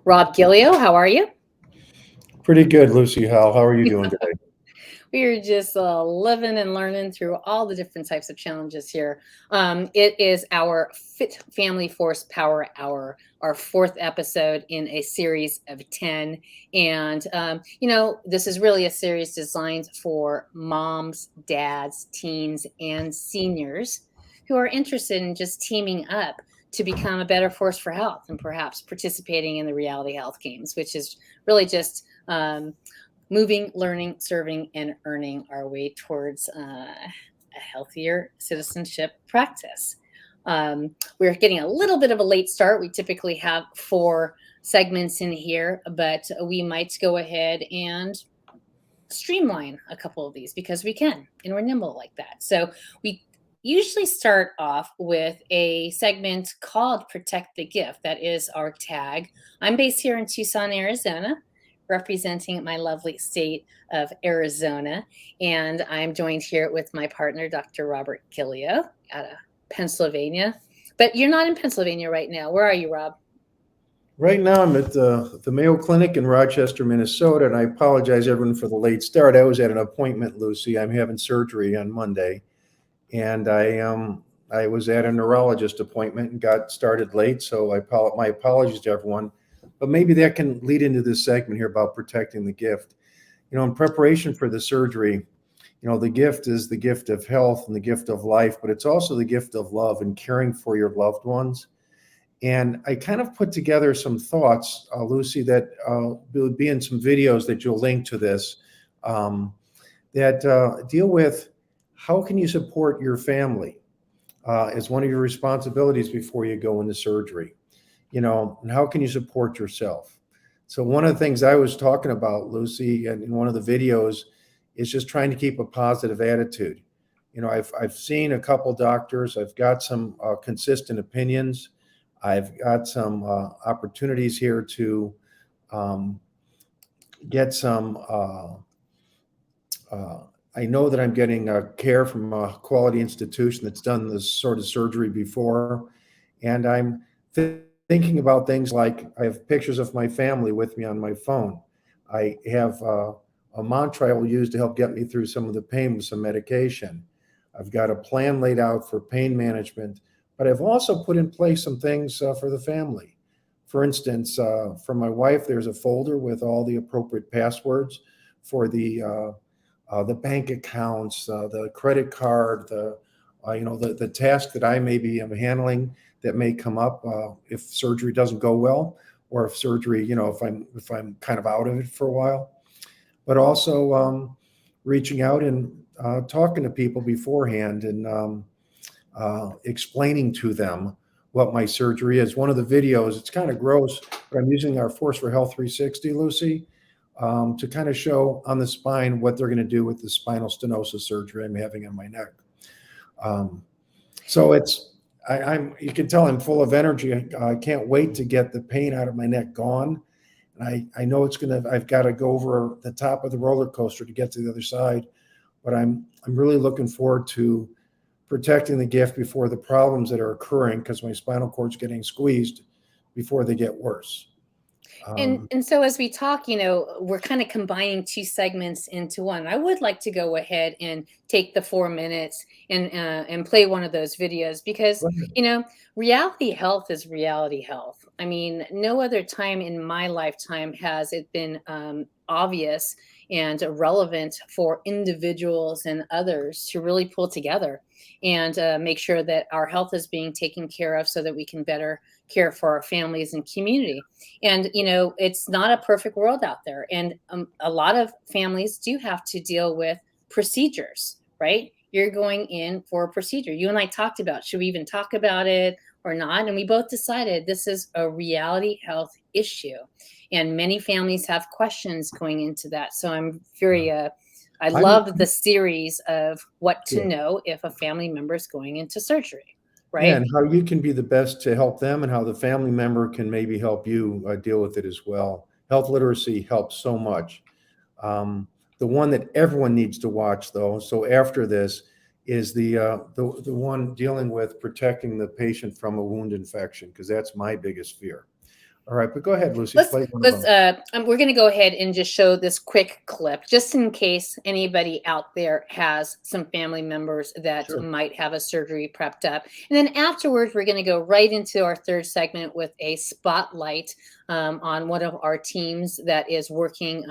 Rob Gillio, how are you? Pretty good, Lucy Howell. How are you doing today? We are just living and learning through all the different types of challenges here. It is our Fit Family Force Power Hour, our fourth episode in a series of 10. And, this is really a series designed for moms, dads, teens, and seniors who are interested in just teaming up to become a better force for health and perhaps participating in the reality health games, which is really just moving, learning, serving, and earning our way towards a healthier citizenship practice. We're getting a little bit of a late start. We typically have 4 segments in here, but we might go ahead and streamline a couple of these because we can, and we're nimble like that. So we usually start off with a segment called Protect the Gift. That is our tag. I'm based here in Tucson, Arizona, representing my lovely state of Arizona. And I'm joined here with my partner, Dr. Robert Gillio out of Pennsylvania. But you're not in Pennsylvania right now. Where are you, Rob? Right now, I'm at the Mayo Clinic in Rochester, Minnesota, and I apologize, everyone, for the late start. I was at an appointment, Lucy. I'm having surgery on Monday, and I was at a neurologist appointment and got started late, so my apologies to everyone. But maybe that can lead into this segment here about protecting the gift. In preparation for the surgery, the gift is the gift of health and the gift of life, but it's also the gift of love and caring for your loved ones. And I kind of put together some thoughts, Lucy, that will be in some videos that you'll link to this, that deal with how can you support your family as one of your responsibilities before you go into surgery, and how can you support yourself? So one of the things I was talking about, Lucy, and in one of the videos is just trying to keep a positive attitude. I've seen a couple doctors. I've got some consistent opinions. I've got some opportunities here to get some. I know that I'm getting care from a quality institution that's done this sort of surgery before, and I'm thinking about things like I have pictures of my family with me on my phone. I have a mantra I will use to help get me through some of the pain with some medication. I've got a plan laid out for pain management. But I've also put in place some things for the family. For instance, for my wife, there's a folder with all the appropriate passwords for the bank accounts, the credit card, the task that I may be handling that may come up if surgery doesn't go well, or if surgery, if I'm kind of out of it for a while. But also reaching out and talking to people beforehand and explaining to them what my surgery is. One of the videos, it's kind of gross, but I'm using our Force for Health 360, Lucy, to kind of show on the spine what they're going to do with the spinal stenosis surgery I'm having on my neck. So you can tell I'm full of energy. I can't wait to get the pain out of my neck gone. And I know I've got to go over the top of the roller coaster to get to the other side, but I'm really looking forward to protecting the gift before the problems that are occurring, because my spinal cord's getting squeezed before they get worse. And so as we talk, we're kind of combining 2 segments into one. I would like to go ahead and take the 4 minutes and play one of those videos because, reality health is reality health. I mean, no other time in my lifetime has it been obvious and relevant for individuals and others to really pull together and make sure that our health is being taken care of so that we can better care for our families and community. And, it's not a perfect world out there. And a lot of families do have to deal with procedures, right? You're going in for a procedure. You and I talked about, should we even talk about it or not? And we both decided this is a reality health issue. And many families have questions going into that. So I'm very, I love the series of what to know if a family member is going into surgery, right? Yeah, and how you can be the best to help them and how the family member can maybe help you deal with it as well. Health literacy helps so much. The one that everyone needs to watch, though, so after this, is the one dealing with protecting the patient from a wound infection, because that's my biggest fear. All right, but go ahead, Lucy. Let's Play one of them. we're going to go ahead and just show this quick clip, just in case anybody out there has some family members that Sure. might have a surgery prepped up. And then afterwards, we're going to go right into our third segment with a spotlight on one of our teams that is working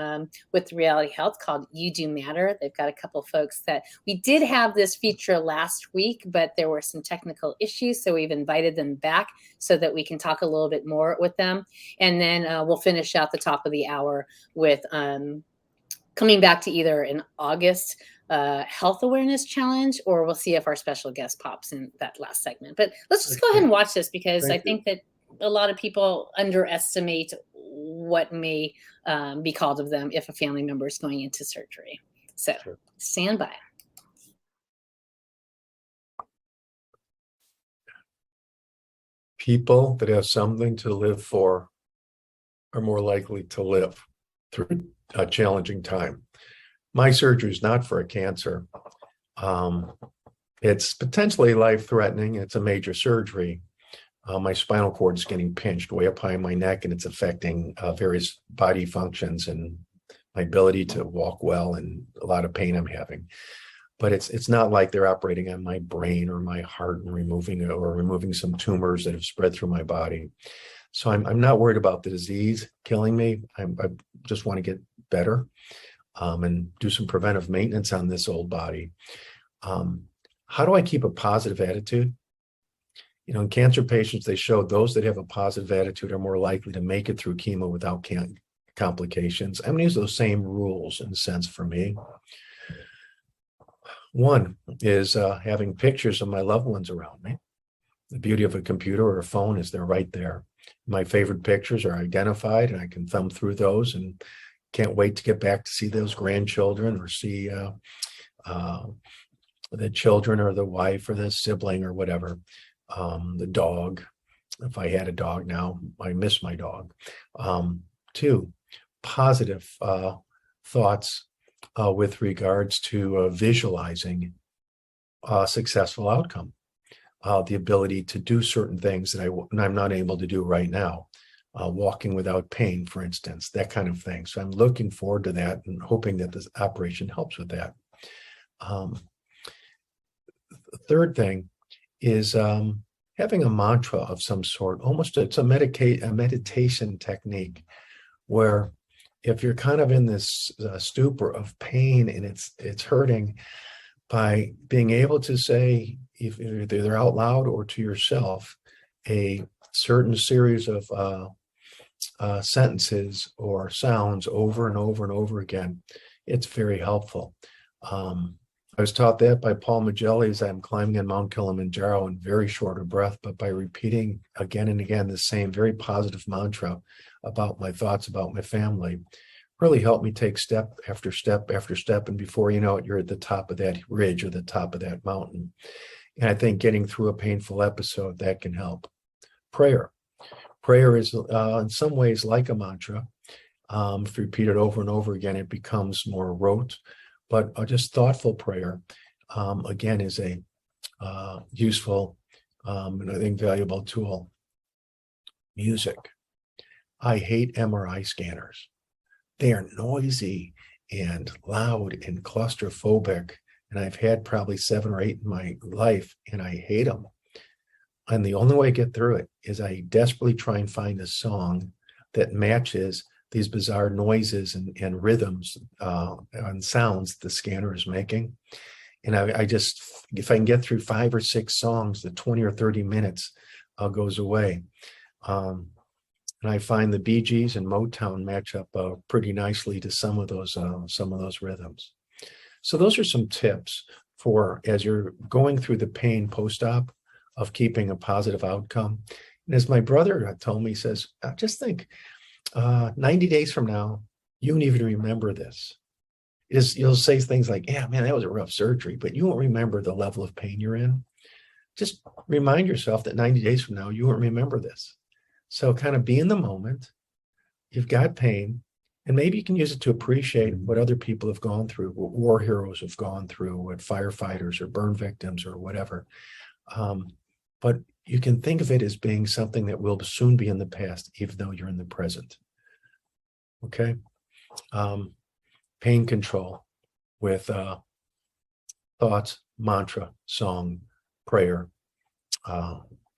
with Reality Health called You Do Matter. They've got a couple folks that we did have this feature last week, but there were some technical issues, so we've invited them back so that we can talk a little bit more with them. And then we'll finish out the top of the hour with coming back to either an August health awareness challenge, or we'll see if our special guest pops in that last segment. But let's just go ahead and watch this, because I think that a lot of people underestimate what may be called of them if a family member is going into surgery. So stand by. People that have something to live for are more likely to live through a challenging time. My surgery is not for a cancer. It's potentially life-threatening. It's a major surgery. My spinal cord is getting pinched way up high in my neck, and it's affecting various body functions and my ability to walk well, and a lot of pain I'm having. But it's not like they're operating on my brain or my heart and removing some tumors that have spread through my body. So I'm not worried about the disease killing me. I just want to get better and do some preventive maintenance on this old body. How do I keep a positive attitude? You know, in cancer patients, they showed those that have a positive attitude are more likely to make it through chemo without complications. I'm going to use those same rules in a sense for me. One is having pictures of my loved ones around me. The beauty of a computer or a phone is they're right there. My favorite pictures are identified, and I can thumb through those, and can't wait to get back to see those grandchildren, or see the children or the wife or the sibling or whatever. The dog, if I had a dog now, I miss my dog. Two, positive thoughts with regards to visualizing a successful outcome. The ability to do certain things that I'm not able to do right now. Walking without pain, for instance, that kind of thing. So I'm looking forward to that and hoping that this operation helps with that. The third thing is having a mantra of some sort. Almost it's a meditation technique, where if you're kind of in this stupor of pain and it's hurting, by being able to say, either out loud or to yourself, a certain series of sentences or sounds over and over and over again, it's very helpful. I was taught that by Paul Magelli as I'm climbing on Mount Kilimanjaro in very short of breath, but by repeating again and again the same very positive mantra about my thoughts about my family, really helped me take step after step after step. And before you know it, you're at the top of that ridge or the top of that mountain. And I think getting through a painful episode, that can help. Prayer. Prayer is in some ways like a mantra. If you repeat it over and over again, it becomes more rote. But just thoughtful prayer, again, is a useful and I think valuable tool. Music. I hate MRI scanners. They are noisy and loud and claustrophobic. And I've had probably 7 or 8 in my life, and I hate them. And the only way I get through it is I desperately try and find a song that matches these bizarre noises and rhythms and sounds the scanner is making. And I just, if I can get through 5 or 6 songs, the 20 or 30 minutes goes away. And I find the Bee Gees and Motown match up pretty nicely to some of those rhythms. So those are some tips for as you're going through the pain post-op of keeping a positive outcome. And as my brother told me, he says, just think, 90 days from now, you won't even remember this. You'll say things like, yeah, man, that was a rough surgery, but you won't remember the level of pain you're in. Just remind yourself that 90 days from now, you won't remember this. So kind of be in the moment. You've got pain, and maybe you can use it to appreciate what other people have gone through, what war heroes have gone through, what firefighters or burn victims or whatever. But you can think of it as being something that will soon be in the past, even though you're in the present. Okay. Pain control with thoughts, mantra, song, prayer,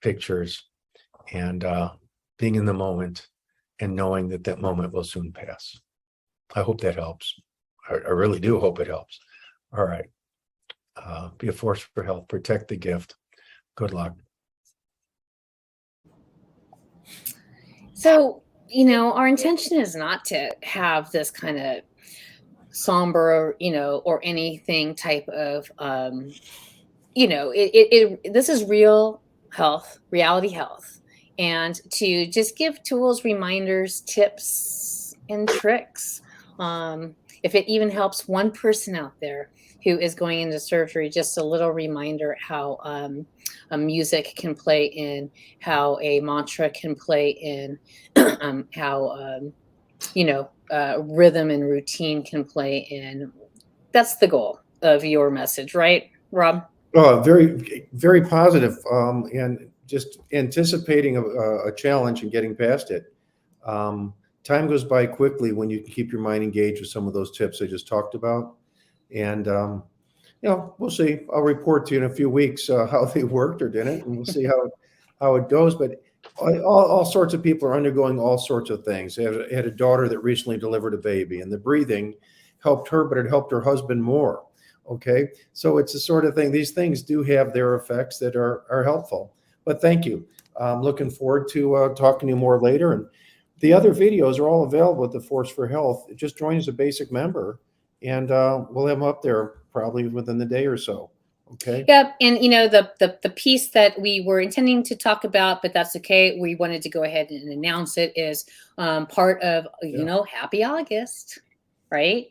pictures, and being in the moment and knowing that that moment will soon pass. I hope that helps. I really do hope it helps. All right. Be a force for health. Protect the gift. Good luck. So, our intention is not to have this kind of somber, or anything type of, this is real health, reality health. And to just give tools, reminders, tips, and tricks. If it even helps one person out there who is going into surgery, just a little reminder how a music can play in, how a mantra can play in, how rhythm and routine can play in. That's the goal of your message, right, Rob? Very, very positive, and just anticipating a challenge and getting past it. Time goes by quickly when you can keep your mind engaged with some of those tips I just talked about. And, we'll see. I'll report to you in a few weeks how they worked or didn't, and we'll see how it goes. But all sorts of people are undergoing all sorts of things. I had a daughter that recently delivered a baby, and the breathing helped her, but it helped her husband more. Okay, so it's the sort of thing. These things do have their effects that are helpful. But thank you. I'm looking forward to talking to you more later. And the other videos are all available at the Force for Health. Just join as a basic member, and we'll have them up there probably within the day or so. Okay. Yep. And the piece that we were intending to talk about, but that's okay. We wanted to go ahead and announce it is part of Happy August, right?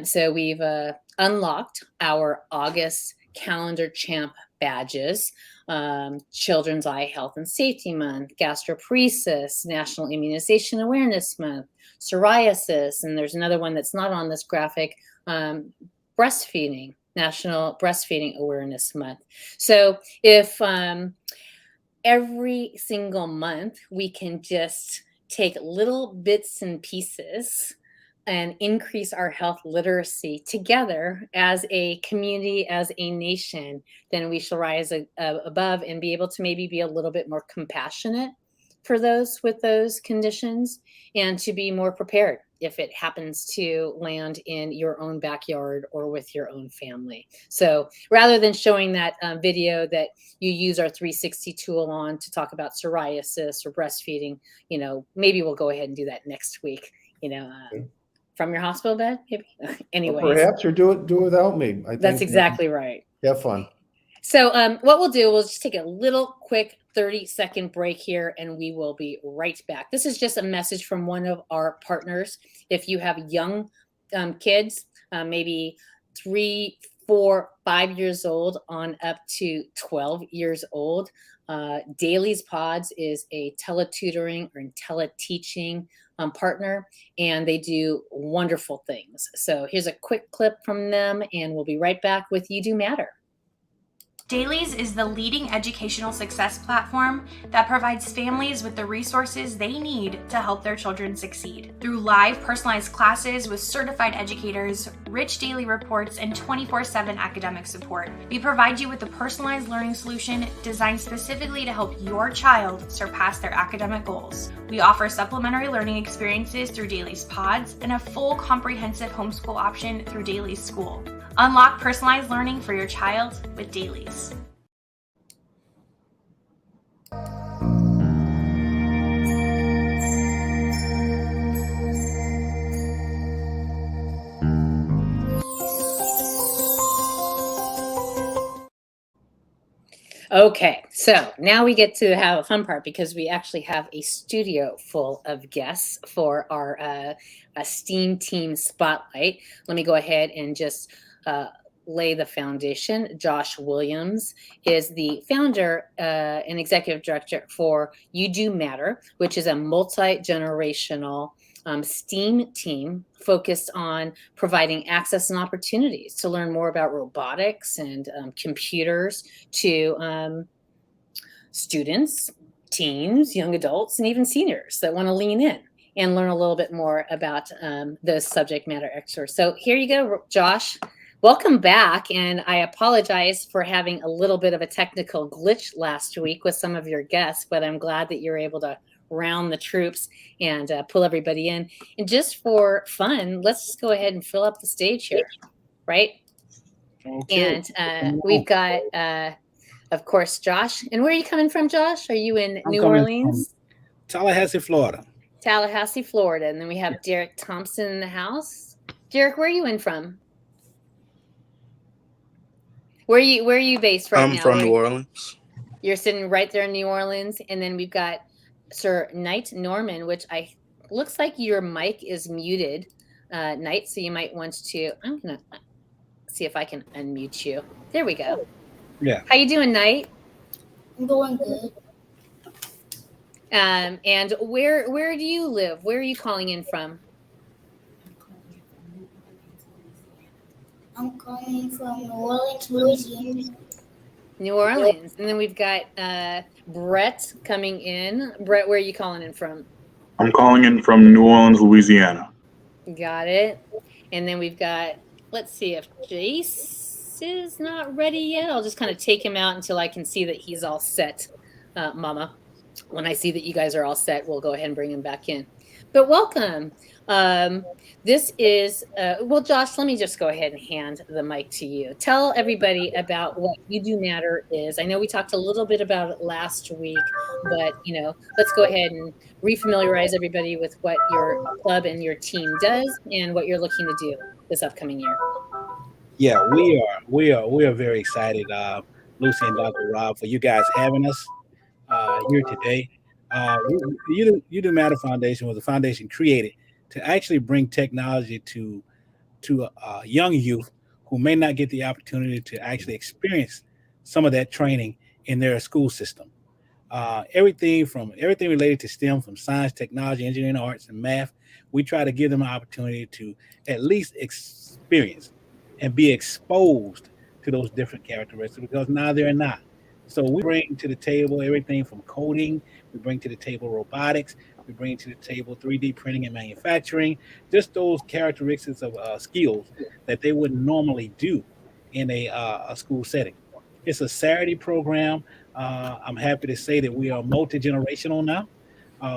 So we've unlocked our August Calendar Champ badges. Children's Eye Health and Safety Month, Gastroparesis, National Immunization Awareness Month, psoriasis, and there's another one that's not on this graphic, breastfeeding, National Breastfeeding Awareness Month. So if every single month we can just take little bits and pieces and increase our health literacy together as a community, as a nation, then we shall rise above and be able to maybe be a little bit more compassionate for those with those conditions and to be more prepared if it happens to land in your own backyard or with your own family. So rather than showing that video that you use our 360 tool on to talk about psoriasis or breastfeeding, maybe we'll go ahead and do that next week, from your hospital bed, maybe. Anyways. Well, perhaps, or do it without me. I think that's exactly right. Have fun. So what we'll do, we'll just take a little quick 30-second break here, and we will be right back. This is just a message from one of our partners. If you have young kids, maybe 3, 4, 5 years old on up to 12 years old, Dailies Pods is a teletutoring or teleteaching partner, and they do wonderful things. So here's a quick clip from them, and we'll be right back with You Do Matter. Dailies is the leading educational success platform that provides families with the resources they need to help their children succeed. Through live personalized classes with certified educators, rich daily reports, and 24/7 academic support, we provide you with a personalized learning solution designed specifically to help your child surpass their academic goals. We offer supplementary learning experiences through Dailies Pods and a full comprehensive homeschool option through Dailies School. Unlock personalized learning for your child with Dailies. Okay, so now we get to have a fun part because we actually have a studio full of guests for our STEAM Team Spotlight. Let me go ahead and just lay the foundation. Josh Williams is the founder and executive director for You Do Matter, which is a multi-generational STEAM team focused on providing access and opportunities to learn more about robotics and computers, to students, teens, young adults, and even seniors that want to lean in and learn a little bit more about those subject matter experts. So here you go, Josh. Welcome back. And I apologize for having a little bit of a technical glitch last week with some of your guests, but I'm glad that you're able to round the troops and pull everybody in. And just for fun, let's just go ahead and fill up the stage here, right? Okay. And we've got, of course, Josh. And where are you coming from, Josh? Are you in I'm New coming Orleans? Tallahassee, Florida. Tallahassee, Florida. And then we have Derek Thompson in the house. Derek, where are you in from? Where are you based right now? I'm from New Orleans. You're sitting right there in New Orleans. And then we've got Sir Knight Norman, which looks like your mic is muted, Knight. So you might want to, I'm going to see if I can unmute you. There we go. Yeah. How you doing, Knight? I'm doing good. And where do you live? Where are you calling in from? I'm calling from New Orleans, Louisiana. New Orleans. And then we've got Brett coming in. Brett, where are you calling in from? I'm calling in from New Orleans, Louisiana. Got it. And then we've got, let's see if Jace is not ready yet. I'll just kind of take him out until I can see that he's all set, Mama. When I see that you guys are all set, we'll go ahead and bring him back in. But welcome. This is, well, Josh, let me just go ahead and hand the mic to you. Tell everybody about what You Do Matter is. I know we talked a little bit about it last week, but, let's go ahead and refamiliarize everybody with what your club and your team does and what you're looking to do this upcoming year. Yeah, we are very excited, Lucy and Dr. Rob, for you guys having us here today. You Do Matter Foundation was a foundation created to actually bring technology to young youth who may not get the opportunity to actually experience some of that training in their school system. Everything related to STEM, from science, technology, engineering, arts, and math, we try to give them an opportunity to at least experience and be exposed to those different characteristics, because now they're not. So we bring to the table everything from coding, we bring to the table robotics, we bring to the table 3D printing and manufacturing, just those characteristics of skills that they wouldn't normally do in a school setting. It's a Saturday program. I'm happy to say that we are multi-generational now.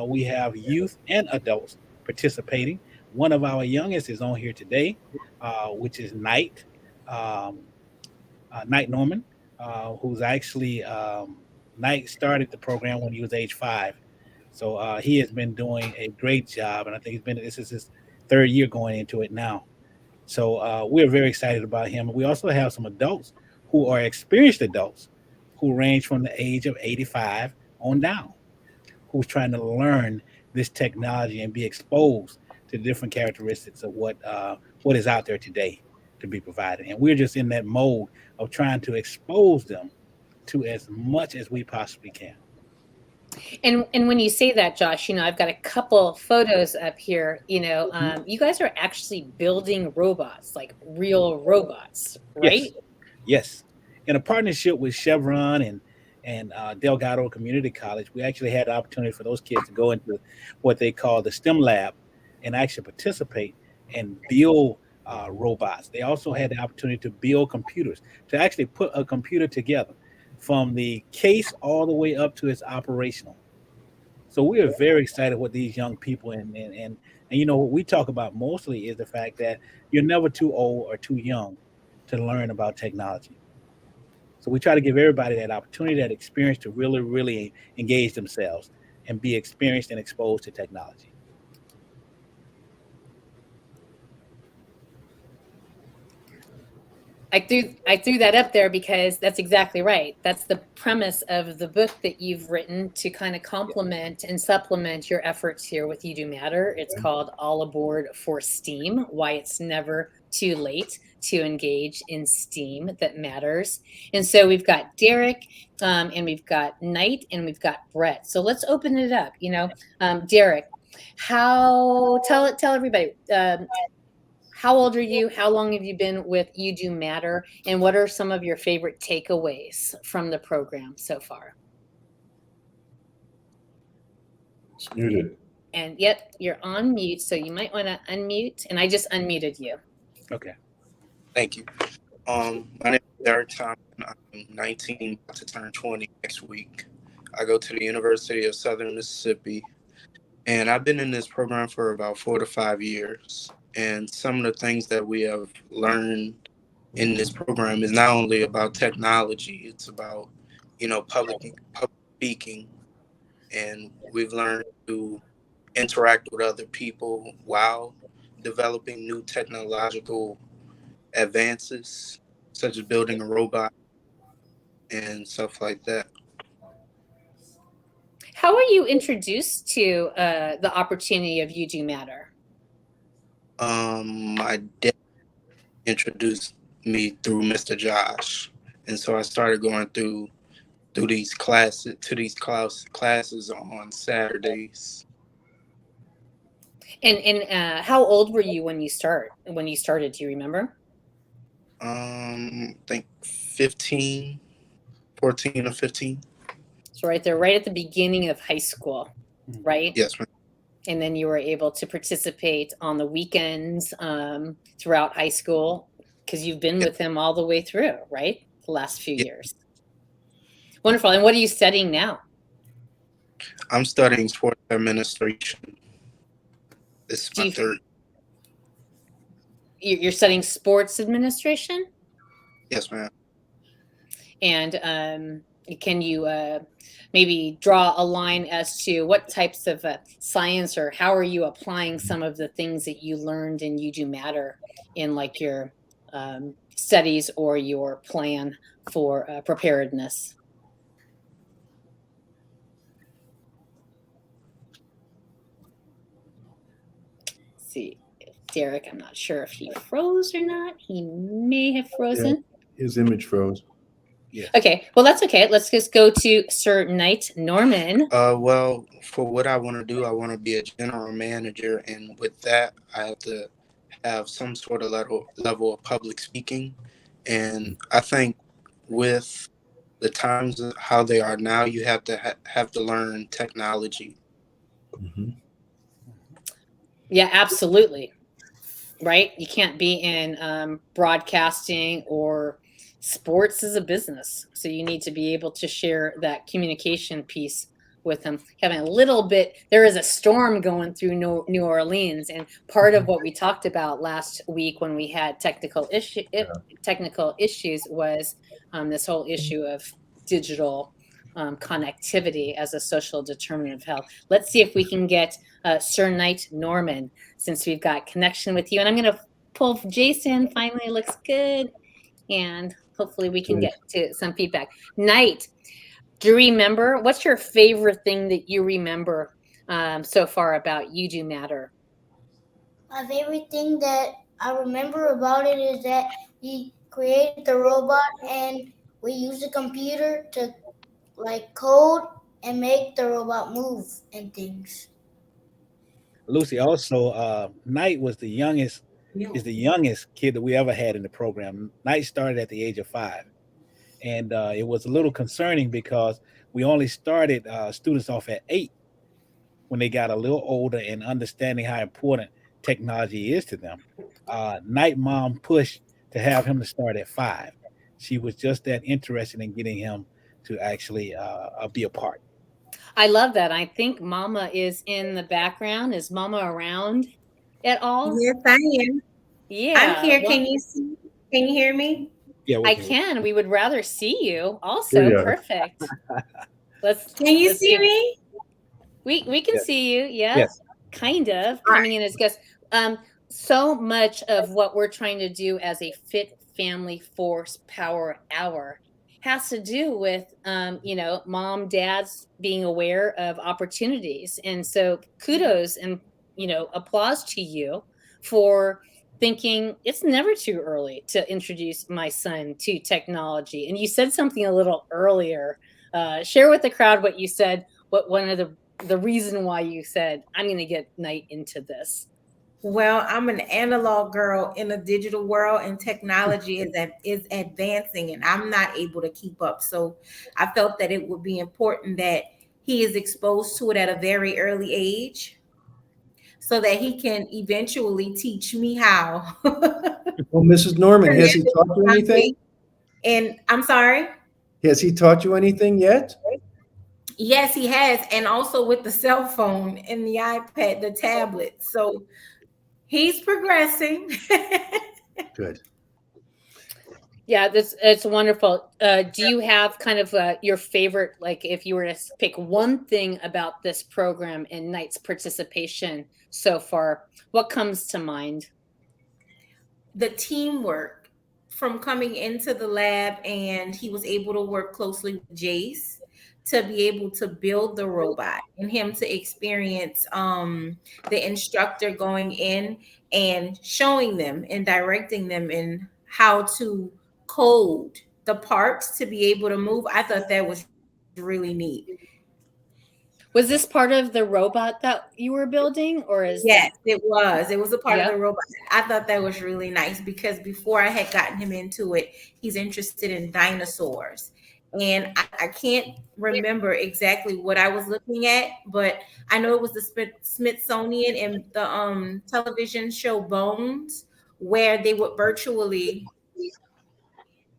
We have youth and adults participating. One of our youngest is on here today, which is Knight Norman, who's actually Knight started the program when he was age 5. So he has been doing a great job, and I think this is his 3rd year going into it now. So we're very excited about him. We also have some adults who are experienced adults who range from the age of 85 on down, who's trying to learn this technology and be exposed to the different characteristics of what is out there today to be provided. And we're just in that mode of trying to expose them to as much as we possibly can. And when you say that, Josh, I've got a couple photos up here. You guys are actually building robots, like real robots, right? Yes. In a partnership with Chevron and Delgado Community College, we actually had the opportunity for those kids to go into what they call the STEM lab and actually participate and build robots. They also had the opportunity to build computers, to actually put a computer together from the case all the way up to its operational. So we are very excited with these young people, and what we talk about mostly is the fact that you're never too old or too young to learn about technology. So we try to give everybody that opportunity, that experience to really, really engage themselves and be experienced and exposed to technology. I threw that up there because that's exactly right. That's the premise of the book that you've written to kind of complement and supplement your efforts here with You Do Matter. It's called All Aboard for STEAM, Why It's Never Too Late to Engage in STEAM That Matters. And so we've got Derek, and we've got Knight, and we've got Brett. So let's open it up. Derek, tell everybody, how old are you? How long have you been with You Do Matter? And what are some of your favorite takeaways from the program so far? It's muted. And yet you're on mute, so you might want to unmute. And I just unmuted you. Okay. Thank you. My name is Derek Thompson. I'm 19, about to turn 20 next week. I go to the University of Southern Mississippi, and I've been in this program for about 4 to 5 years. And some of the things that we have learned in this program is not only about technology, it's about, public speaking. And we've learned to interact with other people while developing new technological advances, such as building a robot and stuff like that. How were you introduced to the opportunity of You Do Matter? My dad introduced me through Mr. Josh, and so I started going through these classes on Saturdays. And how old were you when you started? Do you remember? I think 14 or 15. So right there, right at the beginning of high school, right? Yes, ma'am. And then you were able to participate on the weekends throughout high school because you've been with him all the way through, right? The last few years. Wonderful. And what are you studying now? I'm studying sports administration. This is my third. You're studying sports administration? Yes, ma'am. And can you maybe draw a line as to what types of science, or how are you applying some of the things that you learned in You Do Matter in like your studies or your plan for preparedness? Let's see, Derek, I'm not sure if he froze or not. He may have frozen. Yeah, his image froze. Yeah. Okay, well, that's okay. Let's just go to Sir Knight Norman. Well, for what I want to do, I want to be a general manager, and with that, I have to have some sort of level of public speaking. And I think with the times how they are now, you have to have to learn technology. Mm-hmm. Yeah, absolutely. Right? You can't be in broadcasting or sports as a business. So you need to be able to share that communication piece with them. Having a little bit, there is a storm going through New Orleans. And part of what we talked about last week when we had technical issues was this whole issue of digital connectivity as a social determinant of health. Let's see if we can get Sir Knight Norman, since we've got connection with you. And I'm going to pull Jason. Finally, looks good. And hopefully we can get to some feedback. Knight, do you remember, what's your favorite thing that you remember so far about You Do Matter? My favorite thing that I remember about it is that we created the robot and we used the computer to like code and make the robot move and things. Lucy, also, Knight was the youngest kid that we ever had in the program. Knight started at the age of 5. And it was a little concerning because we only started students off at 8 when they got a little older and understanding how important technology is to them. Knight mom pushed to have him to start at 5. She was just that interested in getting him to actually be a part. I love that. I think Mama is in the background. Is Mama around at all? Yes, I am. Yeah. I'm here. Can you see? Can you hear me? Yeah, I can. We would rather see you also. Yeah. Perfect. Can you see me? We can see you. Yeah. Yes. Kind of coming in as guests. So much of what we're trying to do as a Fit Family Force Power Hour has to do with, mom, dads being aware of opportunities. And so kudos and, applause to you for thinking it's never too early to introduce my son to technology. And you said something a little earlier. Share with the crowd what you said, what one of the reason why you said, I'm going to get Knight into this. Well, I'm an analog girl in a digital world, and technology is advancing, and I'm not able to keep up. So I felt that it would be important that he is exposed to it at a very early age so that he can eventually teach me how. Well, Mrs. Norman, has he taught you anything? And I'm sorry? Has he taught you anything yet? Yes, he has. And also with the cell phone and the iPad, the tablet. So he's progressing. Good. Yeah, it's wonderful. Do you have kind of your favorite, like if you were to pick one thing about this program and Knight's participation so far, what comes to mind? The teamwork from coming into the lab, and he was able to work closely with Jace to be able to build the robot, and him to experience the instructor going in and showing them and directing them in how to code the parts to be able to move. I thought that was really neat. Was this part of the robot that you were building, or is Yes, it was. It was a part of Yep. the robot. I thought that was really nice because before I had gotten him into it, he's interested in dinosaurs. And I can't remember exactly what I was looking at, but I know it was the Smithsonian and the television show Bones, where they would virtually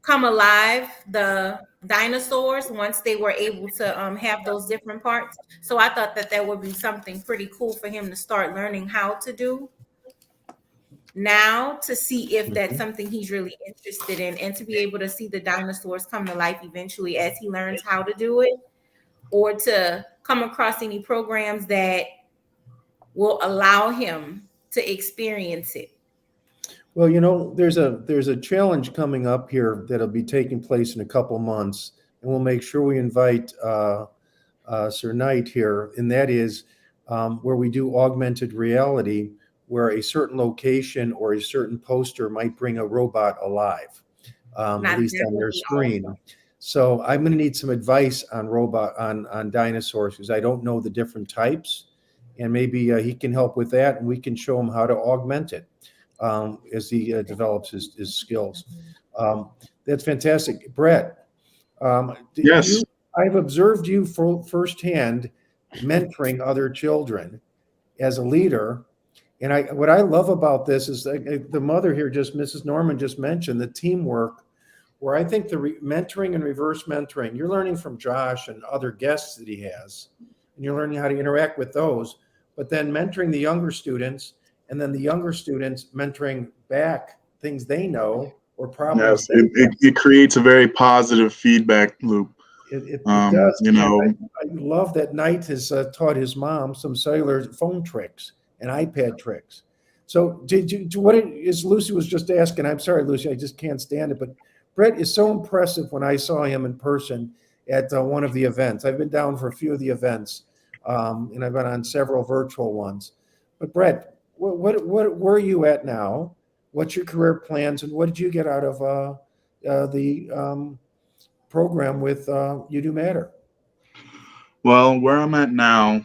come alive, the dinosaurs, once they were able to have those different parts. So I thought that that would be something pretty cool for him to start learning how to do now, to see if that's something he's really interested in, and to be able to see the dinosaurs come to life eventually as he learns how to do it, or to come across any programs that will allow him to experience it. Well, you know, there's a challenge coming up here that'll be taking place in a couple months, and we'll make sure we invite Sir Knight here, and that is where we do augmented reality, where a certain location or a certain poster might bring a robot alive, at least on their screen. So I'm going to need some advice on dinosaurs, because I don't know the different types, and maybe he can help with that, and we can show him how to augment it as he develops his skills. That's fantastic. Brett, Yes. I've observed you firsthand mentoring other children as a leader. And what I love about this is the mother here, Mrs. Norman just mentioned the teamwork, where I think the mentoring and reverse mentoring, you're learning from Josh and other guests that he has, and you're learning how to interact with those, but then mentoring the younger students, and then the younger students mentoring back things they know or problems. Yes, it creates a very positive feedback loop. It does. You know, I love that Knight has taught his mom some cellular phone tricks and iPad tricks. So as Lucy was just asking, I'm sorry, Lucy, I just can't stand it, but Brett is so impressive when I saw him in person at one of the events. I've been down for a few of the events, and I've been on several virtual ones. But Brett, what where are you at now? What's your career plans, and what did you get out of the program with You Do Matter? well, where I'm at now,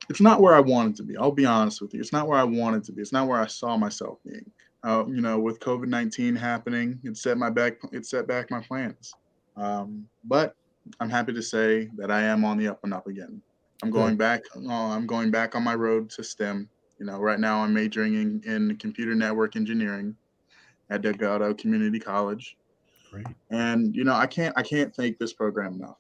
it's not where I wanted to be. I'll be honest with you. It's not where I wanted to be. It's not where I saw myself being. You know, with COVID-19 happening, it set back my plans. But I'm happy to say that I am on the up and up again. I'm going back. I'm going back on my road to STEM. You know, right now I'm majoring in computer network engineering at Delgado Community College. Great. And you know, I can't thank this program enough.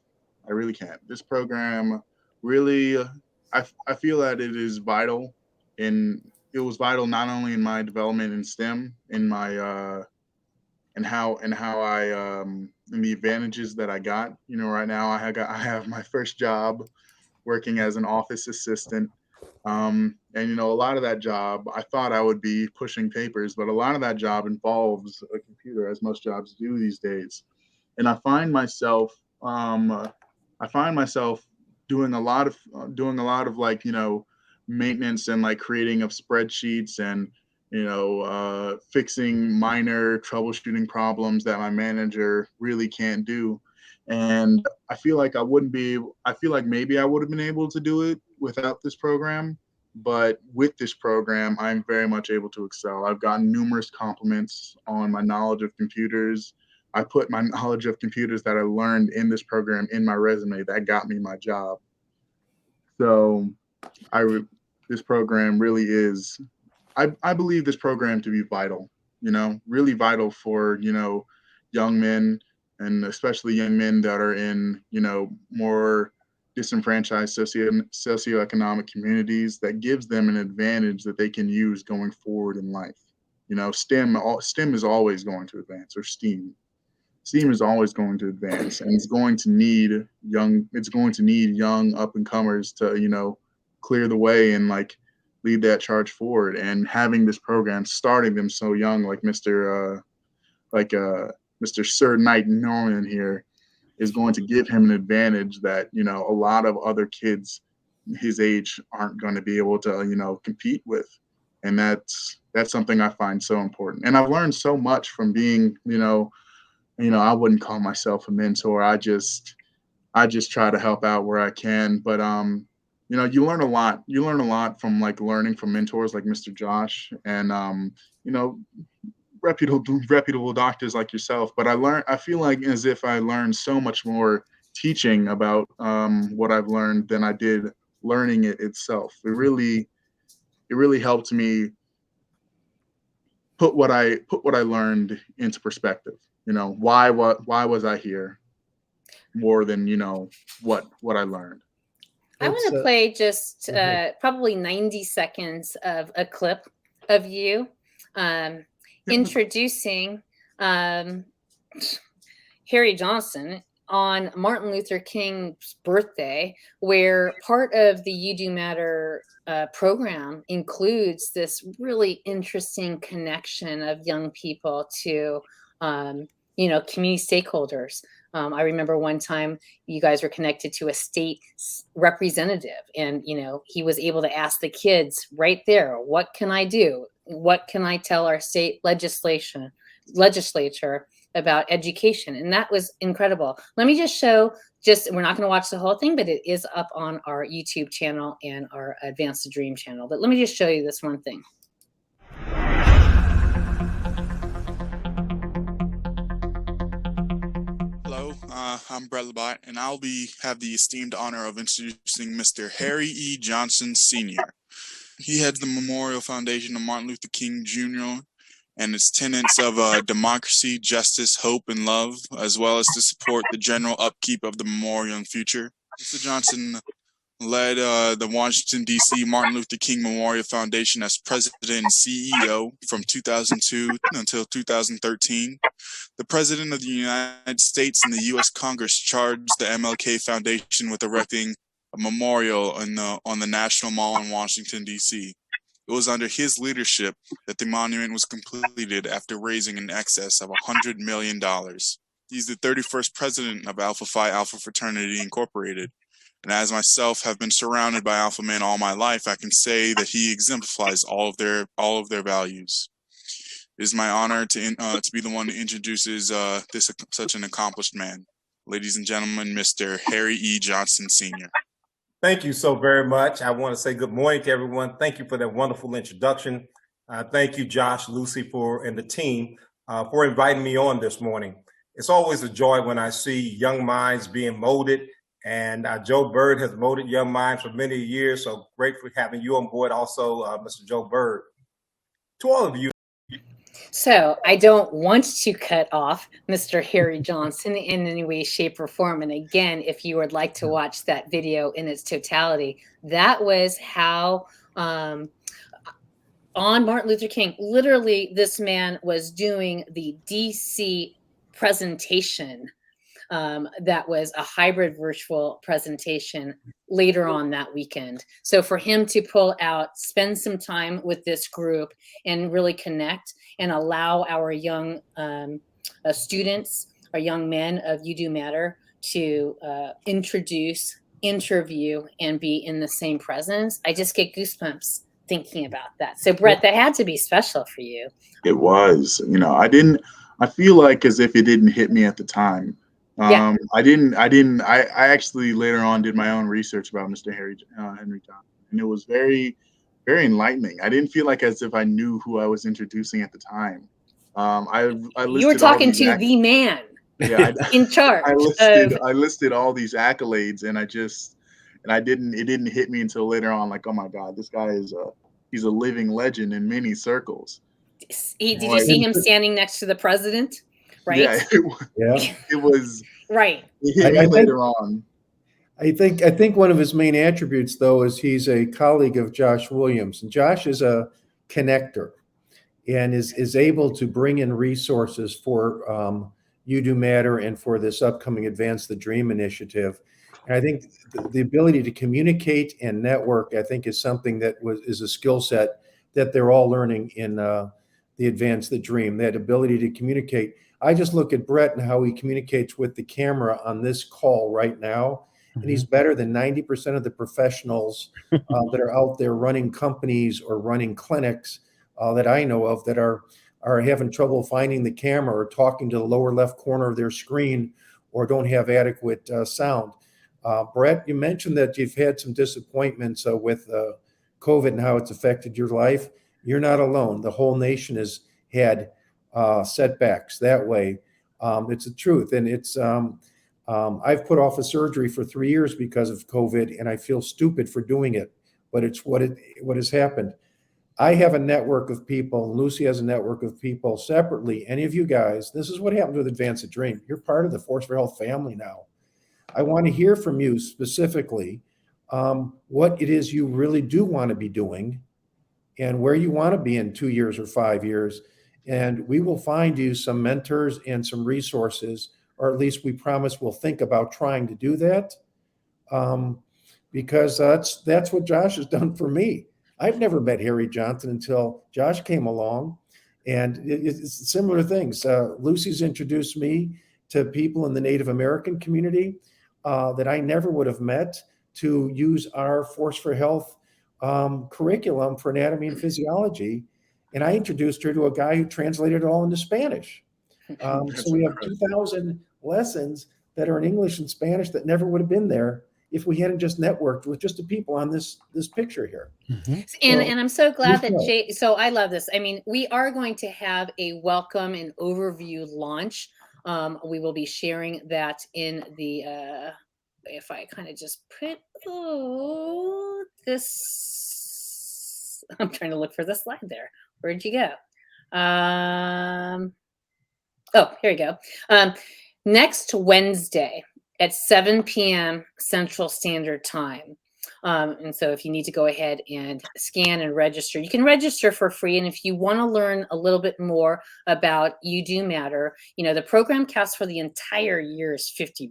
I really can't. This program really, I feel that it is vital. It was vital not only in my development in STEM, in my and how I and the advantages that I got. You know, right now I have my first job working as an office assistant. And you know, a lot of that job, I thought I would be pushing papers, but a lot of that job involves a computer, as most jobs do these days. And I find myself doing a lot of like, you know, maintenance and like creating of spreadsheets and, you know, fixing minor troubleshooting problems that my manager really can't do. And I feel like maybe I would have been able to do it without this program. But with this program, I'm very much able to excel. I've gotten numerous compliments on my knowledge of computers. I put my knowledge of computers that I learned in this program in my resume. That got me my job. So this program really is, I believe this program to be vital, really vital for, young men, and especially young men that are in, more disenfranchised socioeconomic communities, that gives them an advantage that they can use going forward in life. STEM is always going to advance, or STEAM is always going to advance, and it's going to need young up and comers to, clear the way and like lead that charge forward. And having this program, starting them so young, like Mr. Sir Knight Norman here, is going to give him an advantage that, a lot of other kids his age aren't going to be able to, compete with. And that's something I find so important. And I've learned so much from being, I wouldn't call myself a mentor. I just try to help out where I can. But you learn a lot. You learn a lot from like learning from mentors like Mr. Josh, and reputable doctors like yourself. But I feel like as if I learned so much more teaching about what I've learned than I did learning it itself. It really helped me put what I learned into perspective. Why was I here, more than what I learned. I want to play just probably 90 seconds of a clip of you introducing Harry Johnson on Martin Luther King's birthday, where part of the You Do Matter program includes this really interesting connection of young people to, community stakeholders. I remember one time you guys were connected to a state representative, and, he was able to ask the kids right there, what can I do? What can I tell our state legislature about education? And that was incredible. Let me just show, we're not going to watch the whole thing, but it is up on our YouTube channel and our Advance to Dream channel. But let me just show you this one thing. I'm Brett Labatt, and I'll have the esteemed honor of introducing Mr. Harry E. Johnson Sr. He heads the Memorial Foundation of Martin Luther King Jr. and its tenets of democracy, justice, hope, and love, as well as to support the general upkeep of the memorial in future. Mr. Johnson led the Washington, D.C. Martin Luther King Memorial Foundation as president and CEO from 2002 until 2013. The President of the United States and the U.S. Congress charged the MLK Foundation with erecting a memorial on the National Mall in Washington, D.C. It was under his leadership that the monument was completed after raising in excess of $100 million. He's the 31st president of Alpha Phi Alpha Fraternity Incorporated. And as myself have been surrounded by alpha men all my life, I can say that he exemplifies all of their values. It is my honor to be the one who introduces such an accomplished man. Ladies and gentlemen, Mr. Harry E. Johnson Sr. Thank you so very much. I want to say good morning to everyone. Thank you for that wonderful introduction. Thank you, Josh, Lucy, and the team for inviting me on this morning. It's always a joy when I see young minds being molded. And Joe Bird has molded young minds for many years. So great for having you on board also, Mr. Joe Bird. To all of you. So I don't want to cut off Mr. Harry Johnson in any way, shape, or form. And again, if you would like to watch that video in its totality, that was how on Martin Luther King, literally this man was doing the DC presentation. That was a hybrid virtual presentation later on that weekend. So for him to pull out, spend some time with this group and really connect and allow our young students, our young men of You Do Matter to introduce, interview, and be in the same presence, I just get goosebumps thinking about that. So Brett, that had to be special for you. It was, I feel like as if it didn't hit me at the time. Yeah. I actually later on did my own research about Mr. Henry Johnson, and it was very, very enlightening. I didn't feel like as if I knew who I was introducing at the time. You were talking to the man yeah, in charge. I listed all these accolades, and and it didn't hit me until later on, like, oh my God, this guy he's a living legend in many circles. Did you see him standing next to the president? Right? Yeah, it was right. It hit me later on. I think one of his main attributes, though, is he's a colleague of Josh Williams. And Josh is a connector and is able to bring in resources for You Do Matter and for this upcoming Advance the Dream initiative. And I think the ability to communicate and network, I think, is something that is a skill set that they're all learning in the Advance the Dream, that ability to communicate. I just look at Brett and how he communicates with the camera on this call right now. And he's better than 90% of the professionals that are out there running companies or running clinics that I know of that are having trouble finding the camera or talking to the lower left corner of their screen or don't have adequate sound. Brett, you mentioned that you've had some disappointments with COVID and how it's affected your life. You're not alone. The whole nation has had setbacks that way. It's the truth. And it's I've put off a surgery for 3 years because of COVID, and I feel stupid for doing it, but it's what has happened. I have a network of people. Lucy has a network of people separately. Any of you guys, this is what happened with Advance a Dream. You're part of the Force for Health family now. I want to hear from you specifically what it is you really do want to be doing and where you want to be in 2 years or 5 years. And we will find you some mentors and some resources, or at least we promise we'll think about trying to do that, because that's what Josh has done for me. I've never met Harry Johnson until Josh came along, and it's similar things. Lucy's introduced me to people in the Native American community that I never would have met to use our Force for Health curriculum for anatomy and physiology. And I introduced her to a guy who translated it all into Spanish. So we have 2,000 lessons that are in English and Spanish that never would have been there if we hadn't just networked with just the people on this picture here. And I'm so glad that so I love this. I mean, we are going to have a welcome and overview launch. We will be sharing that in the if I kind of just put this, I'm trying to look for the slide there. Where'd you go? Oh, here we go. Next Wednesday at 7 p.m. Central Standard Time. And so if you need to go ahead and scan and register, you can register for free. And if you want to learn a little bit more about You Do Matter, the program costs for the entire year is $50.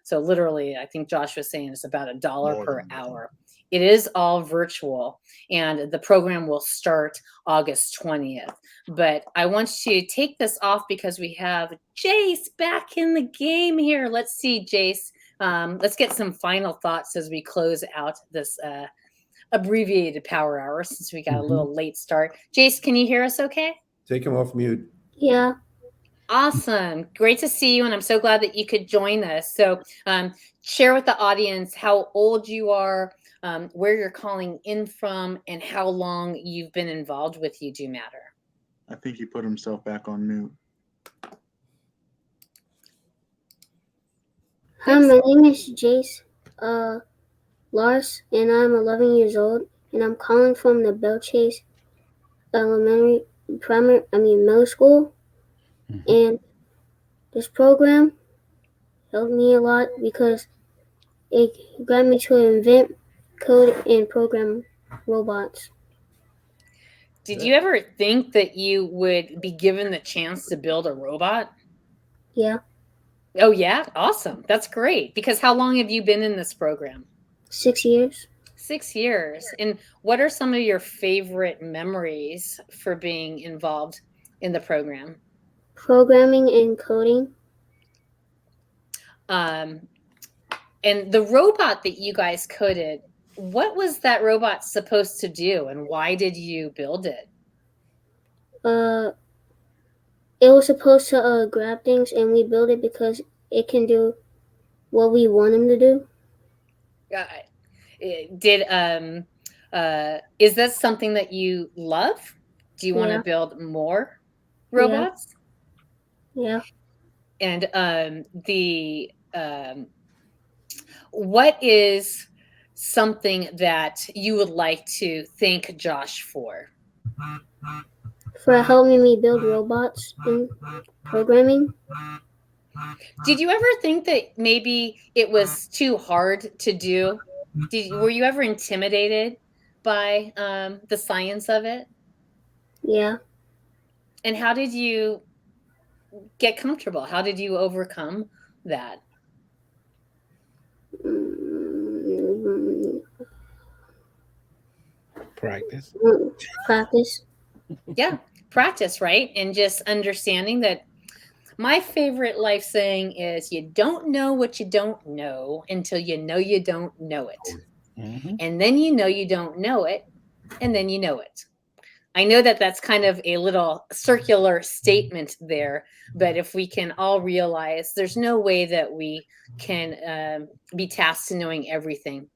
So literally, I think Josh was saying it's about $1 per hour. It is all virtual, and the program will start August 20th. But I want you to take this off because we have Jace back in the game here. Let's see, Jace. Let's get some final thoughts as we close out this abbreviated power hour since we got a little late start. Jace, can you hear us okay? Take him off mute. Yeah. Awesome. Great to see you. And I'm so glad that you could join us. So share with the audience how old you are, where you're calling in from, and how long you've been involved with You Do Matter. I think he put himself back on mute. Hi, my name is Jace Lars, and I'm 11 years old, and I'm calling from the Bell Chase middle school. And this program helped me a lot because it got me to invent, code, and program robots. Did you ever think that you would be given the chance to build a robot? Yeah. Oh, yeah? Awesome. That's great. Because how long have you been in this program? 6 years. 6 years. And what are some of your favorite memories for being involved in the program? Programming and coding. And the robot that you guys coded, what was that robot supposed to do, and why did you build it? It was supposed to grab things, and we built it because it can do what we want him to do. Is that something that you love? Do you want to build more robots? Yeah. And what is something that you would like to thank Josh for? For helping me build robots and programming. Did you ever think that maybe it was too hard to do? Were you ever intimidated by the science of it? Yeah. And how did you get comfortable? How did you overcome that? Practice. Practice. Yeah, practice, right? And just understanding that my favorite life saying is you don't know what you don't know until you know you don't know it. Mm-hmm. And then you know you don't know it, and then you know it. I know that that's kind of a little circular statement there, but if we can all realize there's no way that we can be tasked to knowing everything,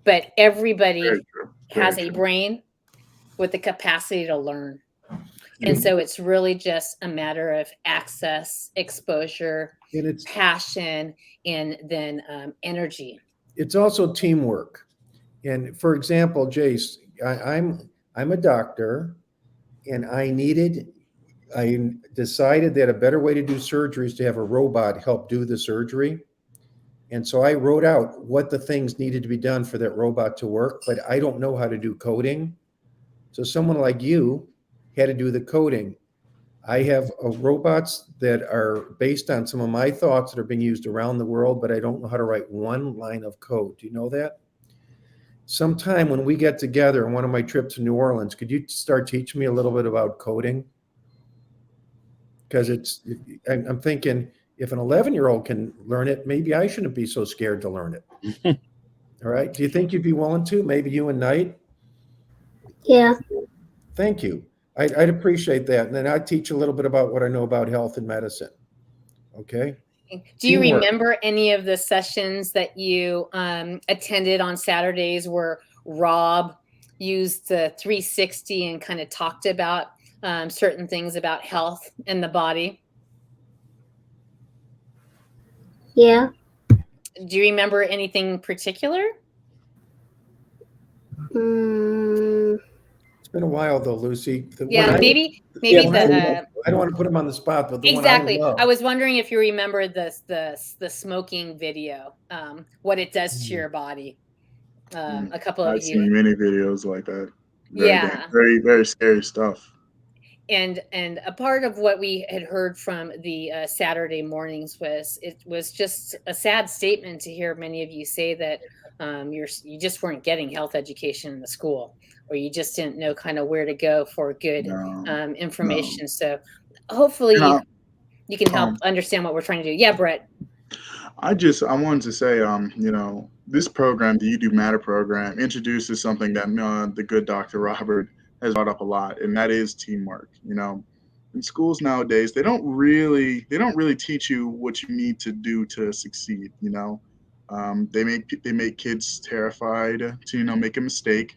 but everybody Very true. has Very a true. brain with the capacity to learn. And so it's really just a matter of access, exposure, And it's passion, and then energy. it's also teamwork. And for example, Jace, I'm a doctor, and I decided that a better way to do surgery is to have a robot help do the surgery. And so I wrote out what the things needed to be done for that robot to work, but I don't know how to do coding. So someone like you had to do the coding. I have robots that are based on some of my thoughts that are being used around the world, but I don't know how to write one line of code. Do you know that? Sometime when we get together on one of my trips to New Orleans, could you start teaching me a little bit about coding? Because I'm thinking if an 11-year-old can learn it, maybe I shouldn't be so scared to learn it. All right. Do you think you'd be willing to? Maybe you and Knight? Yeah. Thank you. I'd appreciate that. And then I'd teach a little bit about what I know about health and medicine. Okay. Do you Teamwork. remember any of the sessions that you attended on Saturdays where Rob used the 360 and kind of talked about certain things about health and the body? Yeah. Do you remember anything particular? It's been a while though, Lucy. Yeah, maybe I the don't want to put him on the spot, but the exactly. one I love. I was wondering if you remember the smoking video, what it does to your body. A couple of I've you, seen many videos like that. yeah. Very, very scary stuff. And a part of what we had heard from the Saturday mornings was it was just a sad statement to hear many of you say that you just weren't getting health education in the school, or you just didn't know kind of where to go for good information. So hopefully you can help understand what we're trying to do. Yeah, Brett. I wanted to say, this program, the You Do Matter program, introduces something that the good Dr. Robert has brought up a lot, and that is teamwork. In schools nowadays, they don't really teach you what you need to do to succeed. They make kids terrified to make a mistake.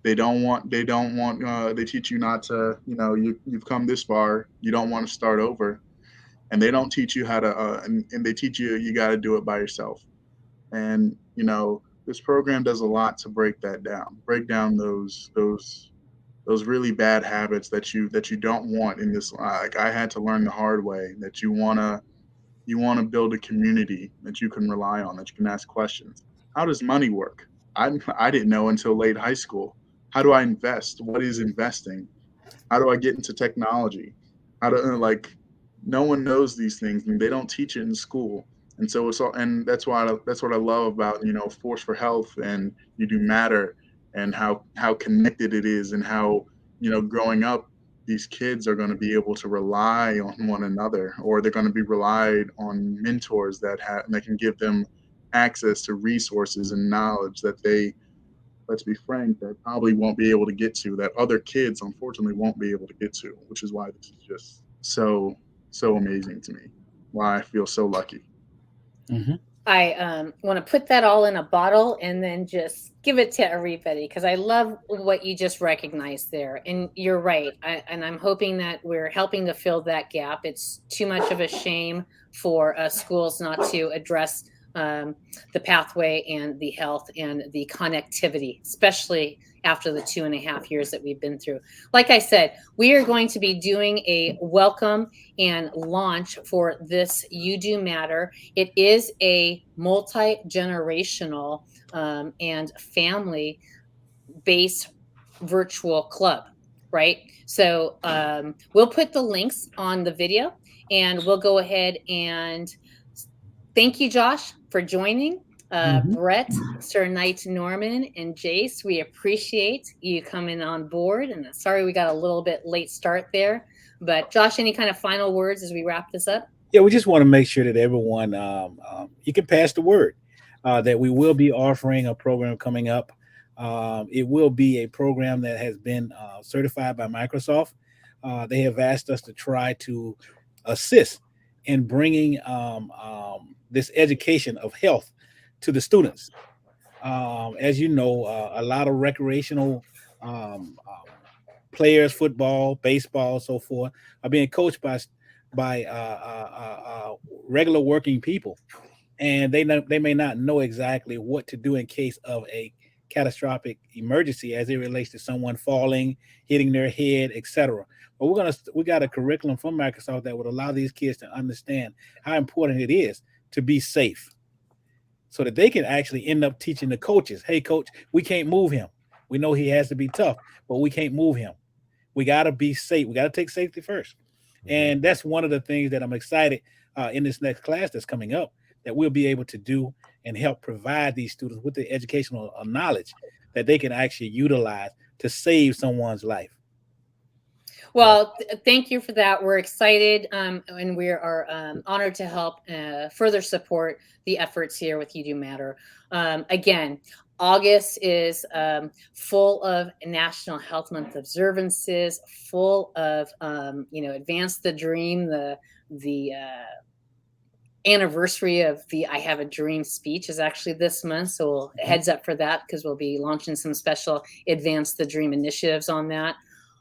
They teach you not to, you've come this far, you don't want to start over, and they don't teach you how to and they teach you got to do it by yourself. And this program does a lot to break down those really bad habits that you don't want in this. Like, I had to learn the hard way that you want to build a community that you can rely on, that you can ask questions. How does money work? I didn't know until late high school. How do I invest? What is investing? How do I get into technology? How do no one knows these things, and they don't teach it in school. And so and that's what I love about Force for Health and You Do Matter, and how connected it is, and how growing up, these kids are going to be able to rely on one another, or they're going to be relied on mentors that can give them access to resources and knowledge that they, let's be frank, that probably won't be able to get to, that other kids unfortunately won't be able to get to, which is why this is just so amazing to me, why I feel so lucky. Mm-hmm. I want to put that all in a bottle and then just give it to everybody, because I love what you just recognized there. And you're right. And I'm hoping that we're helping to fill that gap. It's too much of a shame for schools not to address the pathway and the health and the connectivity, especially after the 2.5 years that we've been through. Like I said, we are going to be doing a welcome and launch for this You Do Matter. It is a multi-generational and family-based virtual club, right? So we'll put the links on the video, and we'll go ahead and thank you, Josh, for joining. Brett, Sir Knight Norman, and Jace, we appreciate you coming on board. And sorry we got a little bit late start there. But Josh, any kind of final words as we wrap this up? Yeah, we just want to make sure that everyone, you can pass the word that we will be offering a program coming up. It will be a program that has been certified by Microsoft. They have asked us to try to assist in bringing this education of health to the students. As you know, a lot of recreational players, football, baseball, so forth, are being coached by regular working people, and they may not know exactly what to do in case of a catastrophic emergency as it relates to someone falling, hitting their head, etc. But we got a curriculum from Microsoft that would allow these kids to understand how important it is to be safe, so that they can actually end up teaching the coaches, hey coach, we can't move him. We know he has to be tough, but we can't move him. We got to be safe. We got to take safety first. And that's one of the things that I'm excited in this next class that's coming up, that we'll be able to do and help provide these students with the educational knowledge that they can actually utilize to save someone's life. Well, thank you for that. We're excited, and we are honored to help further support the efforts here with You Do Matter. Again, August is full of National Health Month observances, full of Advance the Dream, the anniversary of the I Have a Dream speech is actually this month. So we'll heads up for that, because we'll be launching some special Advance the Dream initiatives on that.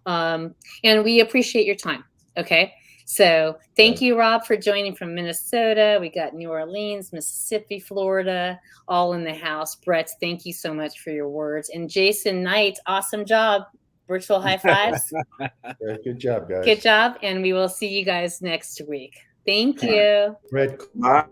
And we appreciate your time. Okay. So thank you, Rob, for joining from Minnesota. We got New Orleans, Mississippi, Florida, all in the house. Brett, thank you so much for your words. And Jason Knight, awesome job. Virtual high fives. Good job, guys. Good job. And we will see you guys next week. Thank you. Red. Bye.